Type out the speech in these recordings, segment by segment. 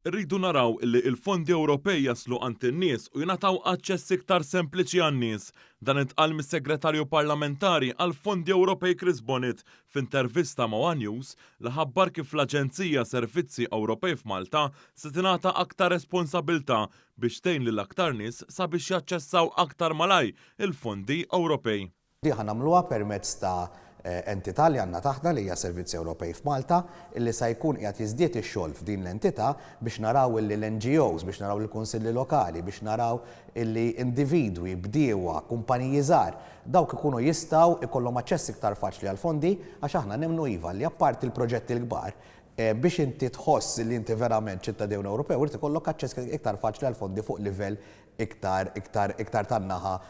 Rridu naraw li il-fondi Ewropej jaslu għand in-nies u jingħataw aċċess iktar sempliċi għan-nies. Dan intqal mis-Segretarju Parlamentari għal Fondi Ewropej Chris Bonnet f'intervista ma' One News li ħabbar kif l-Aġenzija Servizzi Ewropej f'Malta se tingħata aktar responsabbiltà biex tgħin lil aktar nies sabiex jaċċessaw aktar malaj il-fondi Ewropej. Diħa nagħmluha permezz ta' entità li għandna taħna li hija Servizzi Ewropej f'Malta, illi se jkun qiegħed jiżdied ix-xogħol f'din l-entità biex naraw illi l-NGOs, biex naraw il-kunsilli lokali, biex naraw illi individwi, bdiewa, kumpaniji żgħar, dawk ikunu jistgħu ikollhom aċċess iktar faċli għal fondi għax aħna nemmnu iva li apparti l-proġetti l-kbar biex inti tħoss li inti verament ċittadin Ewropew irid ikollok aċċess iktar faċli għal fondi fuq livell iktar tan-naħa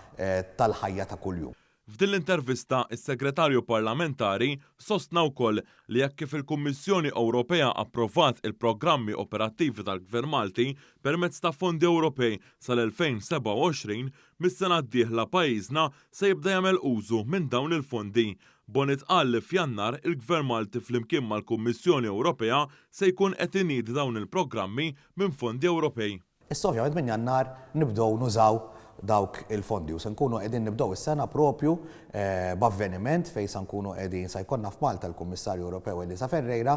tal-ħajja ta' kuljum. F'din l-intervista, is-Segretarju Parlamentari sostna wkoll li jekk kif il-Kummissjoni Ewropea approvat il-programmi operattivi tal-Gvern Malti permezz ta' fondi Ewropej sal-2027, mis-sena d-dieħla pajjiżna se jibda jagħmel użu minn dawn il-fondi. Bonnet qal li f'Jannar il-Gvern Malti flimkien mal-Kummissjoni Ewropea se jkun qed iniedi dawn il-programmi minn fondi Ewropej. Issa ovvjament minn Jannar nibdew nużaw dawk il-fondi u se nkunu qegħdin nibdew is-sena propju b'avveniment fejn se nkunu qegħdin se jkollna f'Malta l-Kummissarju Ewropew Elisa Ferreira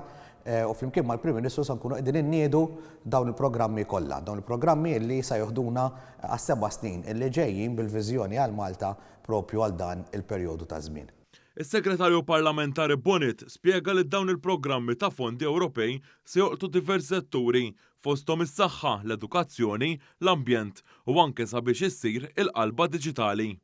u flimkien mal-Prim Ministru se nkunu qegħdin inniedu dawn il-programmi kollha, dawn il-programmi li se joħduna għas-7 snin illi ġejjin bil-viżjoni għal Malta propju għal dan il-perjodu ta' żmien. Is-Segretarju Parlamentari Bonnet spjega li dawn il-programmi ta' fondi Ewropej se joqtu diversi setturi fosthom is-saħħa, l-edukazzjoni, l-ambjent u anke sabiex issir il-qalba diġitali.